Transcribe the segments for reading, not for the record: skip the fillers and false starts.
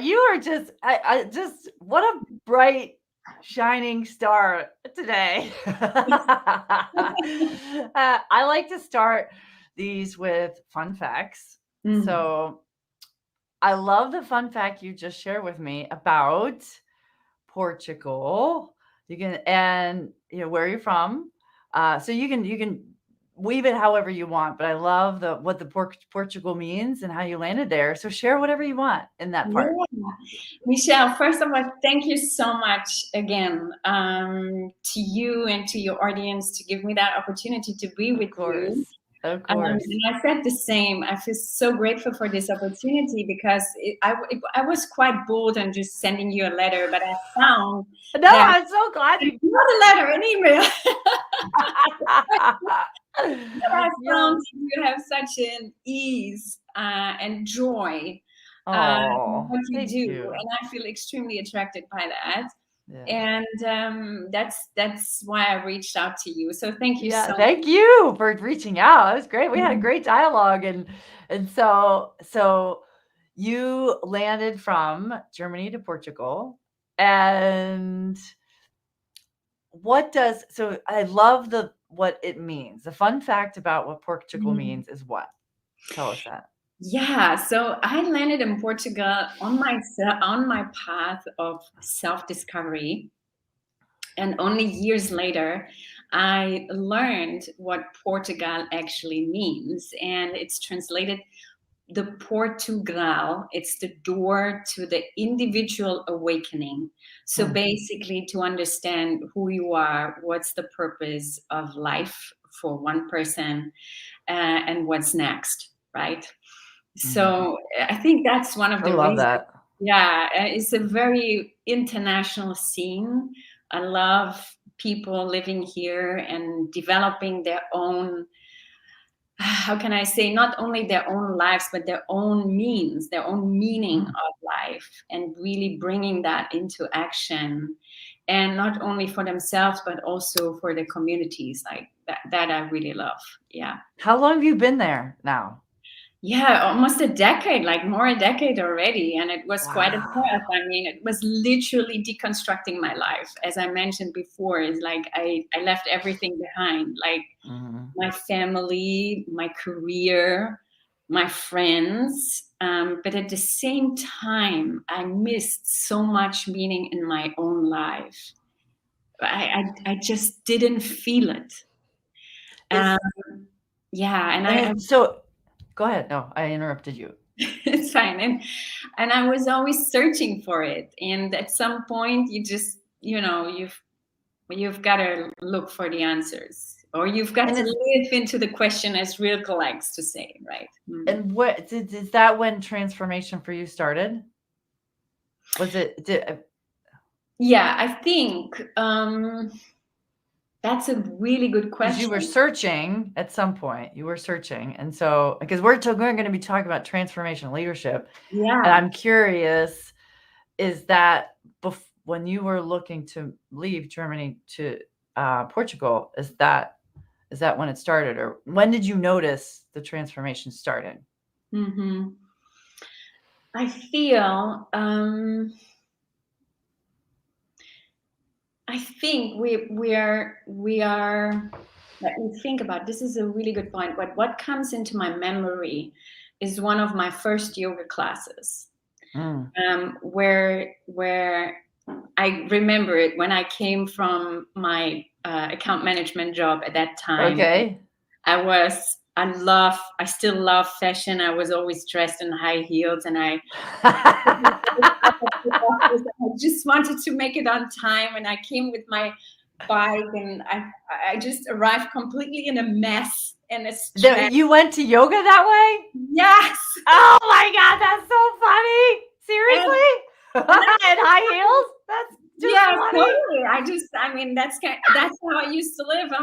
You are just, I just, what a bright, shining star today. I like to start these with fun facts. Mm. So I love the fun fact you just shared with me about Portugal. You can, and where you're from. So you can weave it however you want. But I love the what the Portugal means and how you landed there. So share whatever you want in that Yeah, part. Michelle, first of all, thank you so much again to you and to your audience to give me that opportunity to be Of with you. course. Of course. And I said the same. I feel so grateful for this opportunity because I was quite bold on just sending you a letter, but I found No, that I'm so glad you. not a letter, an email. But I Yeah. found you have such an ease and joy in Oh, what you thank do, you. and I feel extremely attracted by that. Yeah. And that's why I reached out to you. So thank you Yeah, so thank you for reaching out. That was great. We had a much. great dialogue, and so you landed from Germany to Portugal, and what does so I love the what it means. The fun fact about what Portugal Mhm. means is what? Tell us that. Yeah, so I landed in Portugal on my path of self-discovery, and only years later, I learned what Portugal actually means, and it's translated the Portugal. It's the door to the individual awakening. So Hmm. basically, to understand who you are, what's the purpose of life for one person, and what's next, right? Hmm. So I think that's one of I the love reasons. that. Yeah, it's a very international scene. I love people living here and developing their own, how can I say, not only their own lives, but their own means, their own meaning Mm. of life, and really bringing that into action. And not only for themselves, but also for the communities, like that I really love. Yeah. How long have you been there now? Yeah, almost a decade, like more a decade already. And it was quite a path. Wow. I mean, it was literally deconstructing my life. As I mentioned before, it's like I left everything behind, like Mhm. my family, my career, my friends. But at the same time, I missed so much meaning in my own life. I just didn't feel it. Um, Is yeah, and I and so go ahead. No, I interrupted you. it's fine. And I was always searching for it. And at some point you just, you've got to look for the answers. Or you've got And to it's live into the question, as Rilke likes to say, right? Mm. and what is that when transformation for you started? Was it did Yeah, I think that's a really good because you were question. searching at some point. You were searching. And so because we're going to be talking about transformational leadership, and Yeah. I'm curious, is that when you were looking to leave Germany to Portugal, is that when it started, or when did you notice the transformation started? Hmm. I feel, I think we are. Let me think about this. Is a really good point. But what comes into my memory is one of my first yoga classes, Mm. where I remember it when I came from my account management job at that time. Okay. I still love fashion. I was always dressed in high heels, and I just wanted to make it on time. And I came with my bike, and I just arrived completely in a mess and a stress. You went to yoga that way? Yes. Oh my god, that's so funny. And Seriously? and I In high heels? That's just yeah, funny. totally. I mean, that's how I used to live on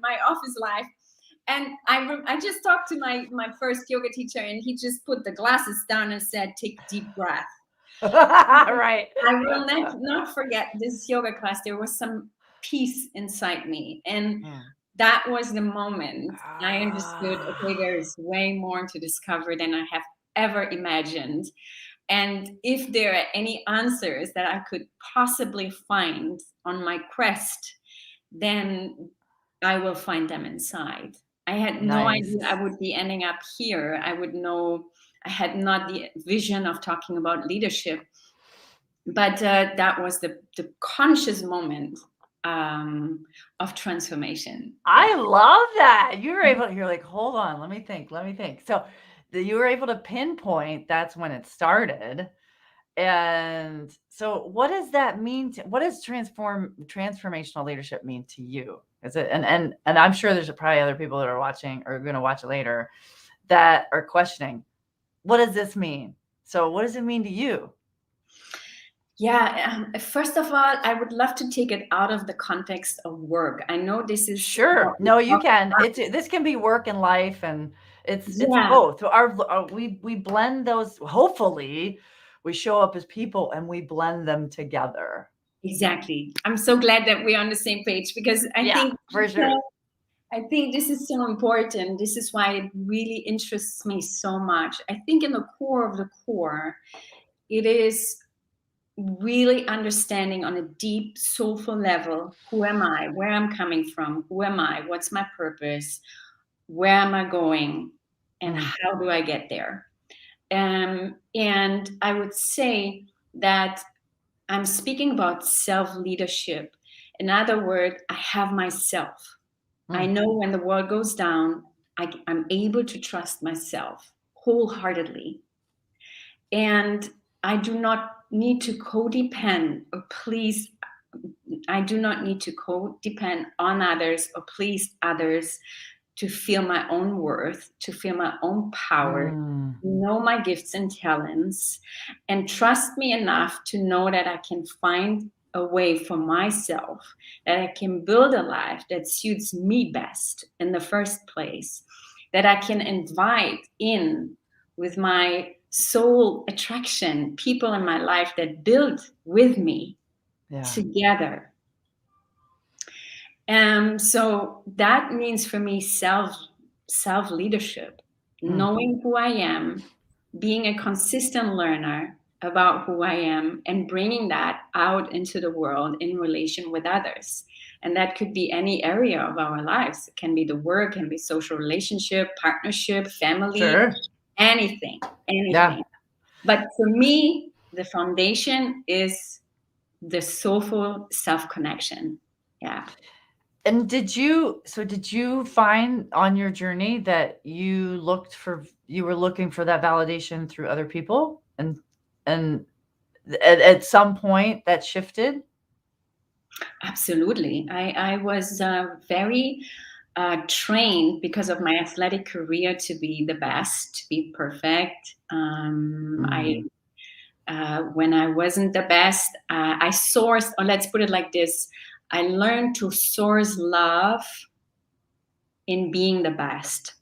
my office life. And I just talked to my first yoga teacher, and he just put the glasses down and said, "Take a deep breath." Right. I will not forget this yoga class. There was some peace inside me, and Hmm. that was the moment I understood. Okay, Ah. there is way more to discover than I have ever imagined. And if there are any answers that I could possibly find on my quest, then I will find them inside. I had no Nice. idea I would be ending up here. I had not the vision of talking about leadership, but that was the conscious moment of transformation. I love that. You're like, hold on, let me think. So you were able to pinpoint that's when it started. And so what does that mean what does transformational leadership mean to you? Is it and I'm sure there's probably other people that are watching or going to watch it later that are questioning, what does this mean? So what does it mean to you? Yeah, first of all, I would love to take it out of the context of work. I know this is Sure. No, you can. This can be work and life, and it's both. So we blend those. Hopefully, we show up as people and we blend them together. Exactly. I'm so glad that we're on the same page, because I think for sure. I think this is so important. This is why it really interests me so much. I think in the core of the core, it is really understanding on a deep, soulful level, who am I, where I'm coming from, who am I, what's my purpose, where am I going, and how do I get there? And I would say that I'm speaking about self-leadership. In other words, I have myself. I know when the world goes down, I'm able to trust myself wholeheartedly. And I do not need to codepend or please. I do not need to codepend on others or please others to feel my own worth, to feel my own power, know my gifts and talents, and trust me enough to know that I can find a way for myself, that I can build a life that suits me best in the first place, that I can invite in with my soul attraction people in my life that build with me together. So that means for me self leadership, knowing who I am, being a consistent learner about who I am, and bringing that out into the world in relation with others. And that could be any area of our lives. It can be the work, can be social relationship, partnership, family, anything. Yeah. But for me, the foundation is the soulful self-connection. Yeah. And did you find on your journey that you were looking for that validation through other people, and at some point that shifted? Absolutely. I was very trained because of my athletic career to be the best, to be perfect. When I wasn't the best, I sourced, or let's put it like this, I learned to source love in being the best.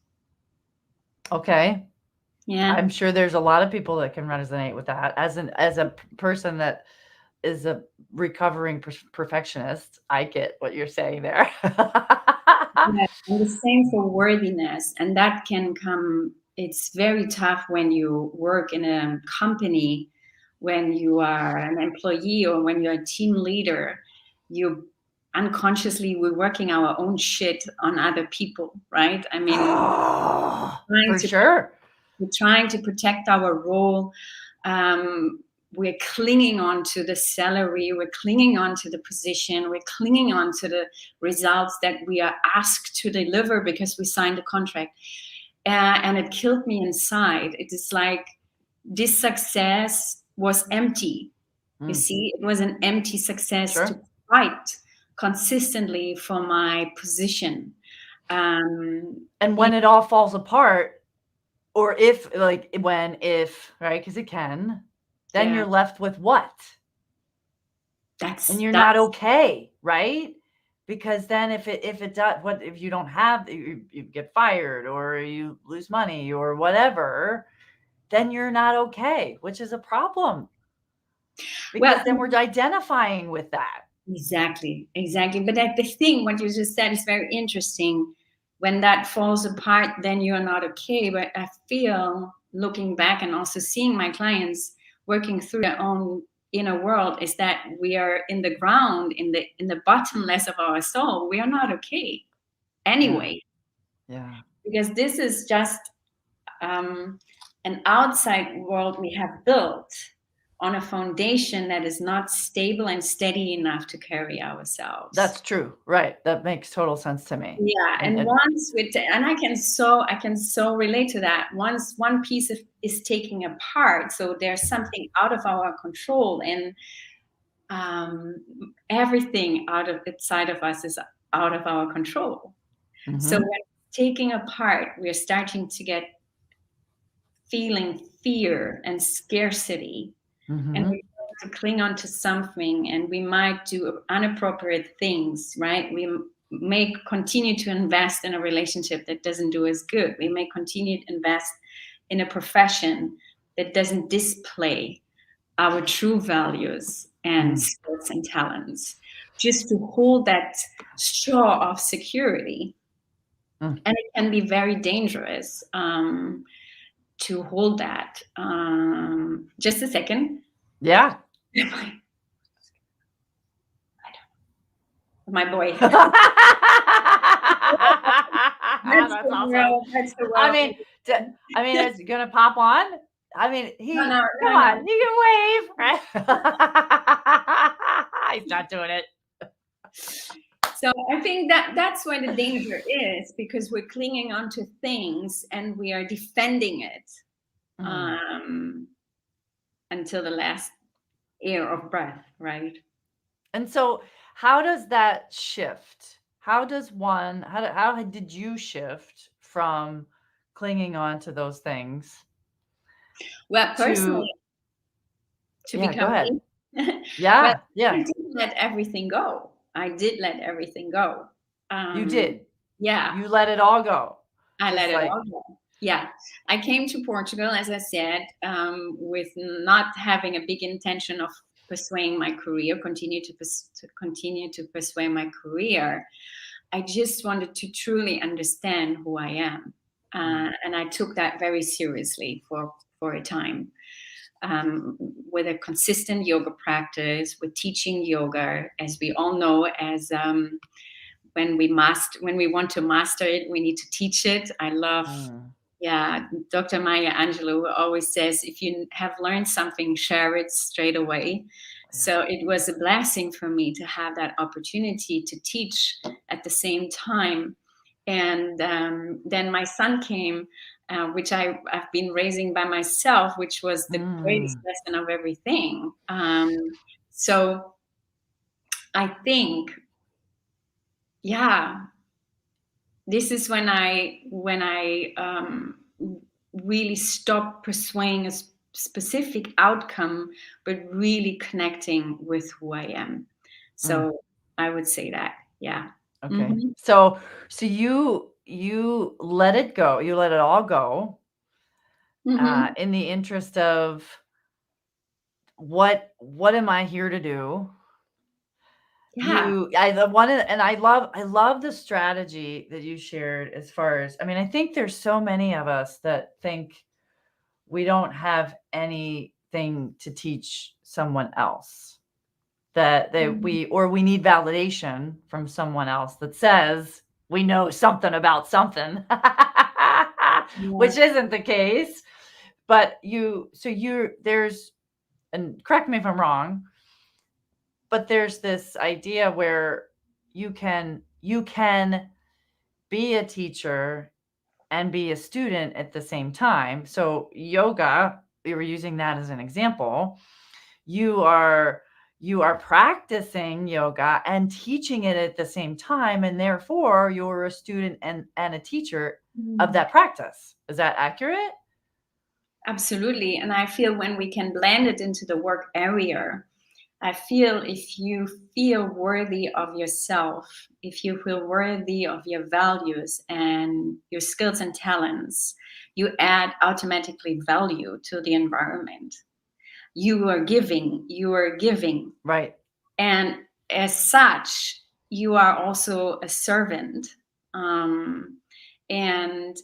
Okay. Yeah. I'm sure there's a lot of people that can resonate with that. As a person that is a recovering perfectionist, I get what you're saying there. Yeah, and the same for worthiness. And that can come, it's very tough when you work in a company, when you are an employee or when you're a team leader, you unconsciously, we're working our own shit on other people, right? I mean, for sure. We're trying to protect our role. We're clinging on to the salary, we're clinging on to the position, we're clinging on to the results that we are asked to deliver because we signed a contract. And it killed me inside. It is like this success was empty. You see, it was an empty success to fight consistently for my position. And when it all falls apart, or if, right? Because it can, then you're left with what? And you're not okay, right? Because then if it does, what if you don't have, you get fired or you lose money or whatever, then you're not okay, which is a problem. Because then we're identifying with that. Exactly. But the thing, what you just said is very interesting. When that falls apart, then you're not okay. But I feel, looking back and also seeing my clients, working through their own inner world, is that we are in the ground, in the bottomless of our soul. We are not okay anyway. Yeah. Because this is just an outside world we have built on a foundation that is not stable and steady enough to carry ourselves. That's true. Right. That makes total sense to me. Yeah. And once I can so relate to that. Once one piece is taking apart, so there's something out of our control, and everything outside of us is out of our control. So when it's taking apart, we're starting to get feeling fear and scarcity, and we're going to cling on to something, and we might do inappropriate things, right? We may continue to invest in a relationship that doesn't do us good. We may continue to invest in a profession that doesn't display our true values and skills and talents, just to hold that shore of security. And it can be very dangerous to hold that. Just a second. Yeah. My boy. That's awesome. That's the world. I mean, it's gonna pop on. I mean, come on, he can wave, right? He's not doing it. So I think that's where the danger is, because we're clinging onto things and we are defending it until the last air of breath, right? And so, how does that shift? How did you shift from clinging on to those things? Well, personally, to become go ahead. I didn't let everything go. I did let everything go. You did. Yeah. You let it all go. I let it all go. Yeah. I came to Portugal, as I said, with not having a big intention of pursuing my career, continue to pursue my career. I just wanted to truly understand who I am. And I took that very seriously for a time. With a consistent yoga practice, with teaching yoga, as we all know, as when we want to master it, we need to teach it. I love, Dr. Maya Angelou always says, if you have learned something, share it straight away. So it was a blessing for me to have that opportunity to teach at the same time. And then my son came, which I've been raising by myself, which was the greatest lesson of everything. So I think, this is when I really stopped pursuing a specific outcome, but really connecting with who I am. So I would say that, yeah. Okay. So you let it go. You let it all go in the interest of what am I here to do? Yeah. I love the strategy that you shared as far as, I think there's so many of us that think we don't have anything to teach someone else, that we need validation from someone else that says we know something about something, which isn't the case. But there's, and correct me if I'm wrong, but there's this idea where you can be a teacher and be a student at the same time. So yoga, we were using that as an example. You are practicing yoga and teaching it at the same time, and therefore you're a student and a teacher of that practice. Is that accurate? Absolutely. And I feel when we can blend it into the work area, I feel if you feel worthy of yourself, if you feel worthy of your values and your skills and talents, you add automatically value to the environment. You are giving. Right. And as such, you are also a servant, and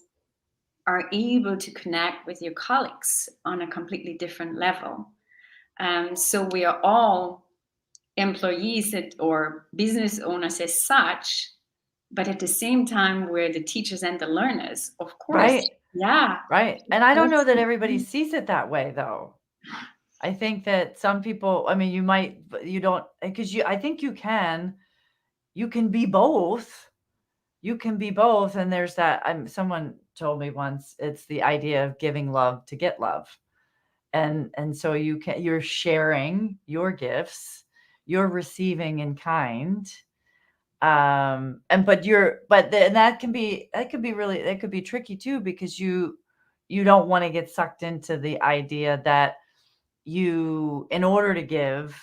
are able to connect with your colleagues on a completely different level. So we are all employees or business owners as such, but at the same time, we're the teachers and the learners, of course. Right. Yeah. Right. And I don't know that everybody sees it that way, though. I think that some people, I mean, you don't, because I think you can be both. You can be both. And there's that, someone told me once, it's the idea of giving love to get love. And so you're sharing your gifts, you're receiving in kind. And that can be tricky too, because you don't want to get sucked into the idea that in order to give,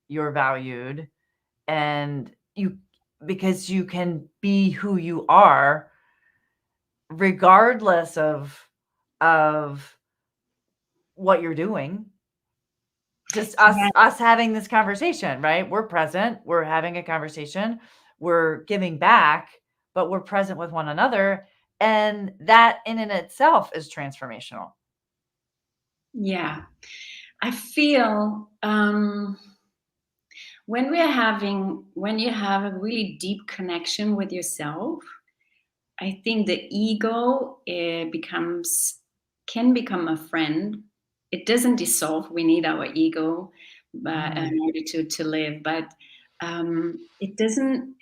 you're valued, and because you can be who you are regardless of what you're doing. Just us having this conversation, right? We're present, we're having a conversation, we're giving back, but we're present with one another, and that in and itself is transformational. Yeah. I feel when you have a really deep connection with yourself, I think the ego can become a friend. It doesn't dissolve. We need our ego in order to live, but it doesn't.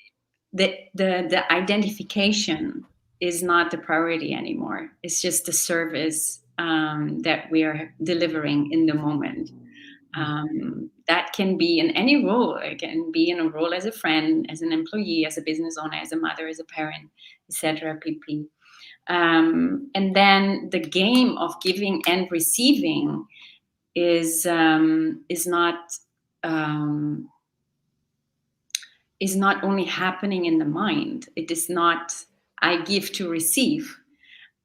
The identification is not the priority anymore. It's just the service that we are delivering in the moment. That can be in any role. It can be in a role as a friend, as an employee, as a business owner, as a mother, as a parent, etc. pp. And then the game of giving and receiving is not only happening in the mind. It is not I give to receive.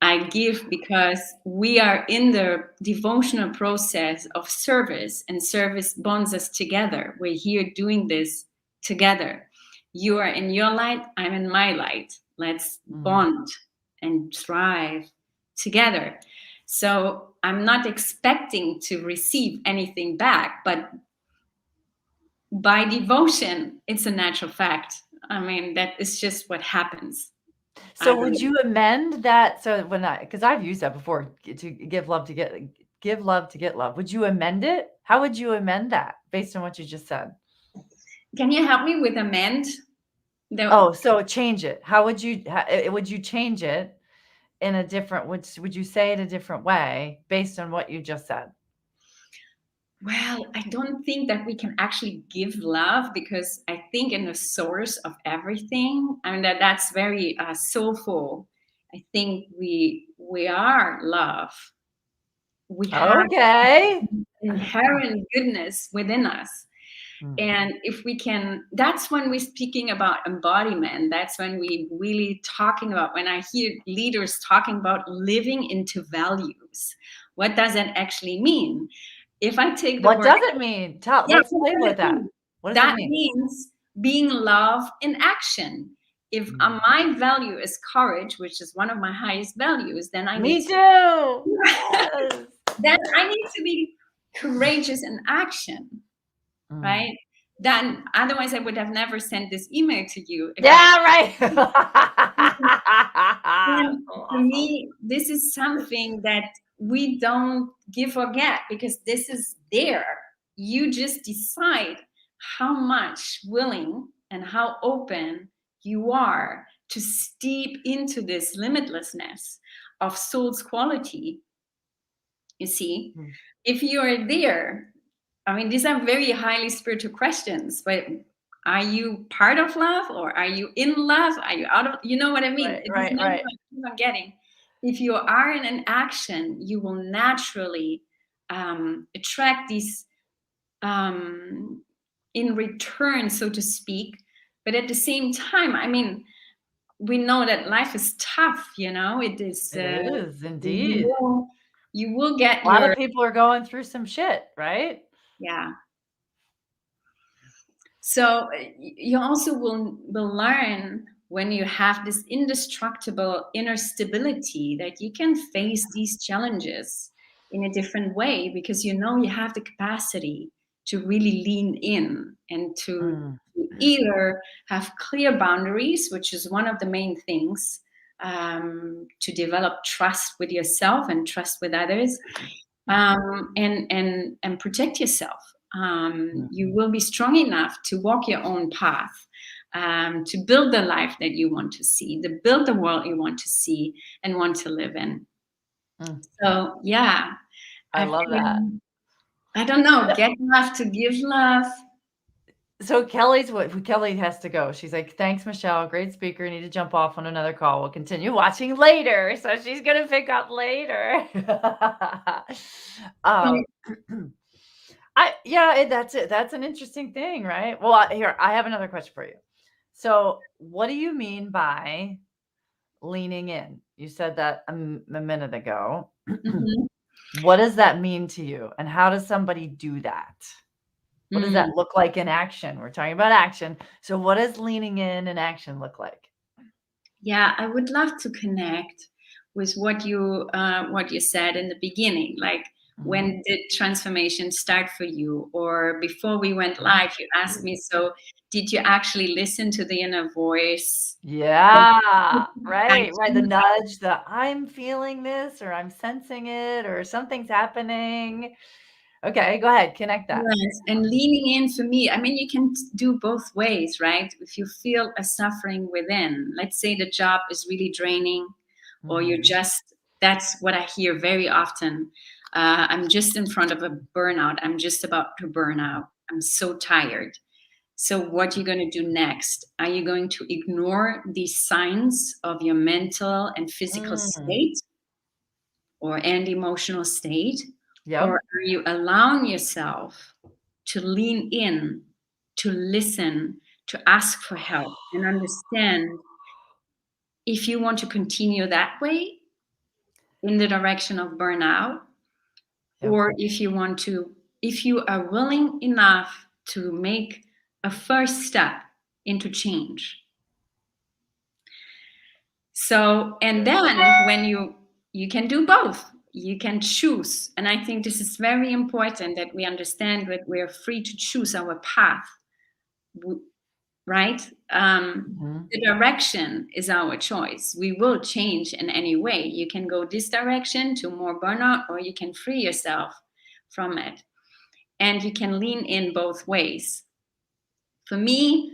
I give because we are in the devotional process of service, and service bonds us together. We're here doing this together. You are in your light, I'm in my light. Let's bond and thrive together. So I'm not expecting to receive anything back, but by devotion, it's a natural fact. I mean, that is just what happens. So would you amend that? So because I've used that before, to give love to get love. Would you amend it? How would you amend that based on what you just said? Can you help me with amend? So change it. How would you change it in a different, would you say it a different way based on what you just said? Well, I don't think that we can actually give love, because I think in the source of everything, I mean, that's very soulful. I think we are love. We have inherent goodness within us. And if we can, that's when we're speaking about embodiment. That's when we really talking about, when I hear leaders talking about living into values, what does that actually mean? If I take the what word, does it mean? Let's play with that. What does that it mean? means being love in action. If my value is courage, which is one of my highest values, then I need Yes. then I need to be courageous in action, right? Then otherwise I would have never sent this email to you. Right. For me, this is something that we don't give or get, because this is there. You just decide how much willing and how open you are to steep into this limitlessness of soul's quality. You see, if you're there, I mean, these are very highly spiritual questions, but are you part of love, or are you in love? Are you out of, you know what I mean? Right. What I'm getting. If you are in an action, you will naturally attract these in return, so to speak. But at the same time, I mean, we know that life is tough, it is. It is indeed. You will get a lot of people are going through some shit, right? Yeah. So you also will learn, when you have this indestructible inner stability, that you can face these challenges in a different way, because you know you have the capacity to really lean in and to either have clear boundaries, which is one of the main things, to develop trust with yourself and trust with others, and protect yourself. You will be strong enough to walk your own path, to build the life that you want to see, to build the world you want to see and want to live in. So yeah, I love that. I don't know, get love to give love. So Kelly has to go. She's like, thanks, Michelle. Great speaker. Need to jump off on another call. We'll continue watching later. So she's going to pick up later. That's it. That's an interesting thing, right? Well, here, I have another question for you. So what do you mean by leaning in? You said that a minute ago. What does that mean to you? And how does somebody do that? What does that look like in action? We're talking about action. So what does leaning in action look like? Yeah, I would love to connect with what you said in the beginning. Like, when did transformation start for you? Or before we went live, you asked me, so did you actually listen to the inner voice? Yeah, right. The nudge, I'm feeling this, or I'm sensing it, or something's happening. Okay, go ahead, connect that. Yes, and leaning in, for me, I mean, you can do both ways, right? If you feel a suffering within, let's say the job is really draining, or that's what I hear very often. I'm just in front of a burnout. I'm just about to burn out. I'm so tired. So what are you going to do next? Are you going to ignore these signs of your mental and physical state and emotional state? Yep. Or are you allowing yourself to lean in, to listen, to ask for help and understand if you want to continue that way in the direction of burnout, or if you are willing enough to make a first step into change. So, and then when you can do both, you can choose. And I think this is very important, that we understand that we're free to choose our path, right? The direction is our choice. We will change in any way. You can go this direction to more burnout, or you can free yourself from it. And you can lean in both ways. For me,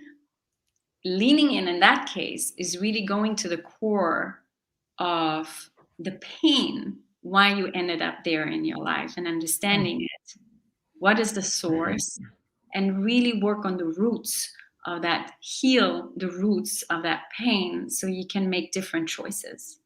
leaning in that case is really going to the core of the pain, why you ended up there in your life, and understanding it. What is the source? And really work on the roots of that, heal the roots of that pain, so you can make different choices.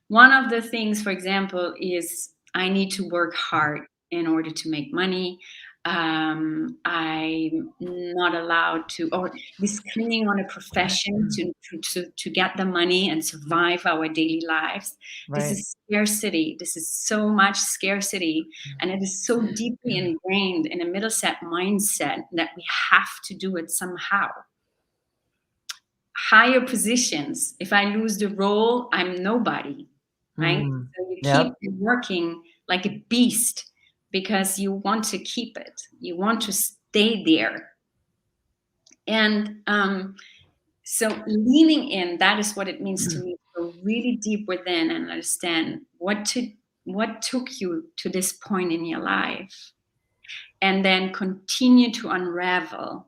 One of the things, for example, is I need to work hard in order to make money. I'm not allowed to, or this clinging on a profession to get the money and survive our daily lives. Right. This is scarcity. This is so much scarcity. And it is so deeply ingrained in a Middlesex mindset that we have to do it somehow. Higher positions. If I lose the role, I'm nobody. Right? So you keep working like a beast because you want to keep it. You want to stay there. And so leaning in, that is what it means to me. Go really deep within and understand what took you to this point in your life. And then continue to unravel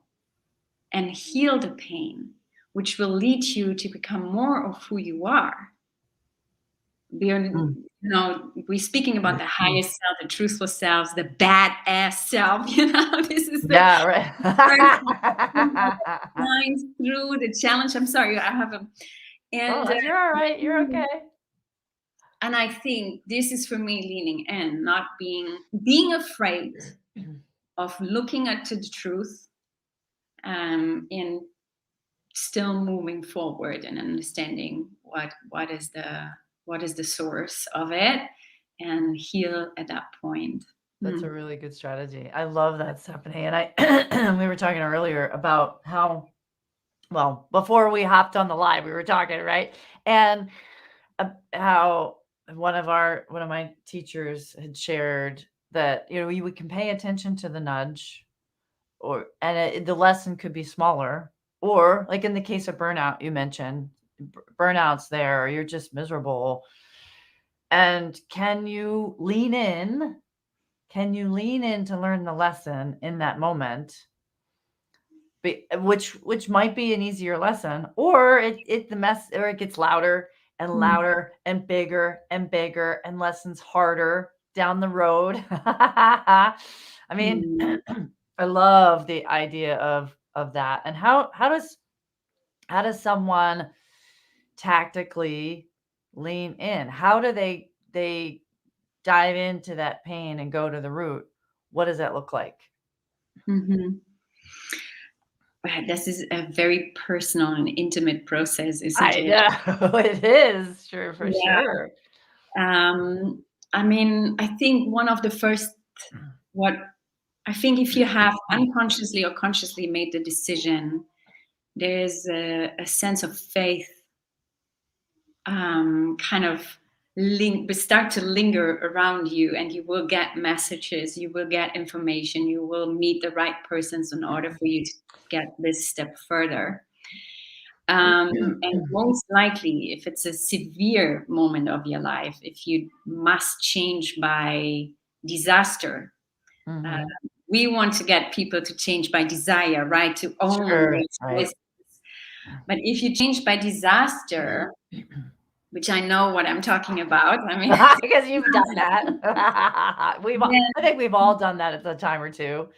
and heal the pain, which will lead you to become more of who you are. We're speaking about the highest self, the truthful selves, the badass self. This is the right. lines through the challenge. I'm sorry, I have a. And you're all right. You're okay. And I think this is for me leaning in, not being afraid of looking at the truth, and still moving forward and understanding what is the source of it, and heal at that point. That's a really good strategy. I love that, Stefanie. And we were talking earlier about how, well, before we hopped on the live, we were talking, right? And how one of my teachers had shared that, we can pay attention to the nudge, and the lesson could be smaller, or like in the case of burnout, you mentioned burnout's there, or you're just miserable. And can you lean in? Can you lean in to learn the lesson in that moment? Which might be an easier lesson, or it gets louder and louder and bigger and lessons harder down the road. I mean, I love the idea of that. And how does someone tactically lean in? How do they dive into that pain and go to the root? What does that look like? This is a very personal and intimate process, isn't I it? know it is, sure, for sure. I mean, I think one of the first, if you have unconsciously or consciously made the decision, there's a sense of faith kind of start to linger around you, and you will get messages, you will get information, you will meet the right persons in order for you to get this step further. And most likely, if it's a severe moment of your life, if you must change by disaster, we want to get people to change by desire, right? To own their choices. But if you change by disaster, which I know what I'm talking about. I mean, because you've done that. I think we've all done that at a time or two.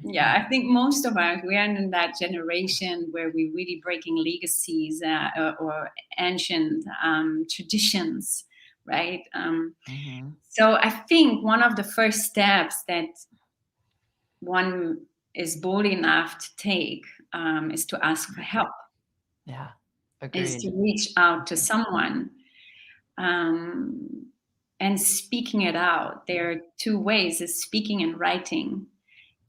Yeah, I think most of us, we are in that generation where we're really breaking legacies or ancient traditions, right? So I think one of the first steps that one is bold enough to take is to ask for help. Yeah, agreed. Is to reach out to someone and speaking it out. There are two ways: is speaking and writing.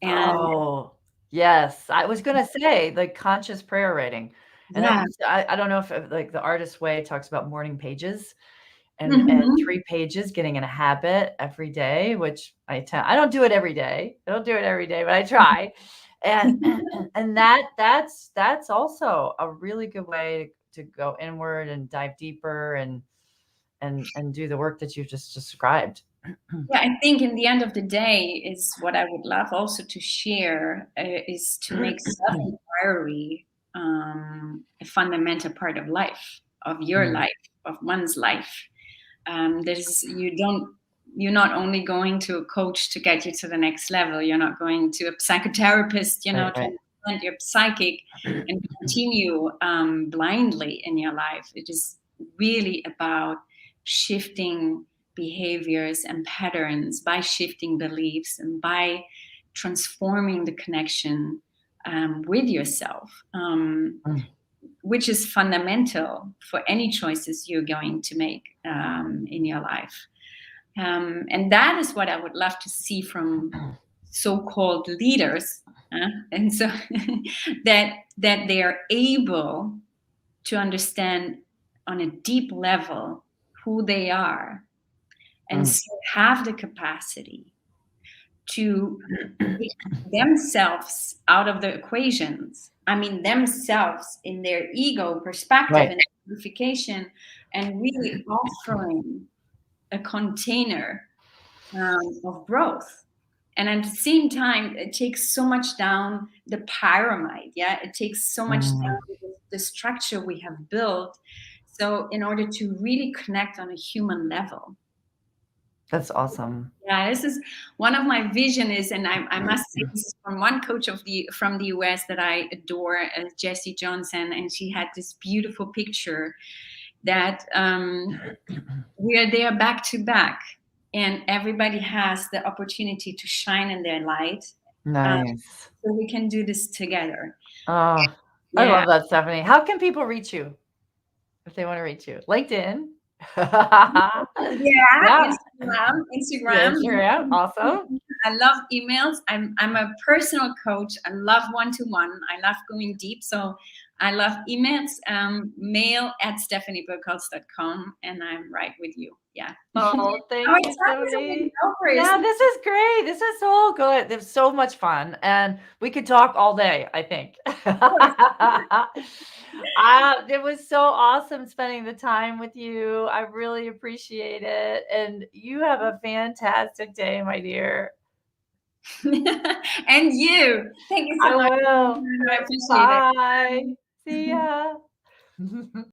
And yes, I was gonna say the conscious prayer writing, and I don't know if like the Artist's Way talks about morning pages, and 3 pages, getting in a habit every day, which I don't do it every day. I don't do it every day, but I try. And that's also a really good way to go inward and dive deeper and do the work that you've just described. Yeah, I think in the end of the day is what I would love also to share is to make self-inquiry a fundamental part of life, of your life, of one's life. You're not only going to a coach to get you to the next level. You're not going to a psychotherapist, to understand your psychic and continue blindly in your life. It is really about shifting behaviors and patterns, by shifting beliefs, and by transforming the connection with yourself, which is fundamental for any choices you're going to make in your life. And that is what I would love to see from so-called leaders, and so that they are able to understand on a deep level who they are, and so have the capacity to take themselves out of the equations. I mean, themselves in their ego perspective and amplification, and really offering a container of growth. And at the same time, it takes so much down the pyramid. Yeah, it takes so much down the structure we have built. So in order to really connect on a human level. That's awesome. Yeah, this is one of my vision is, and I must say this is from one coach from the US that I adore, Jessie Johnson, and she had this beautiful picture that we are there back to back, and everybody has the opportunity to shine in their light. Nice. So we can do this together. Oh, I love that, Stefanie. How can people reach you if they want to reach you? LinkedIn. Instagram. Awesome. I love emails. I'm a personal coach. I love one-to-one. I love going deep. So I love emails. Mail@stefaniebirkholz.com, and I'm right with you. Yeah. Oh, thank Our you, time is Stefanie. almost over. Yeah, this is great. This is so good. It was so much fun, and we could talk all day, I think. It was so awesome spending the time with you. I really appreciate it, and you have a fantastic day, my dear. And you. Thank you so I much. will. I appreciate it. Bye. See ya.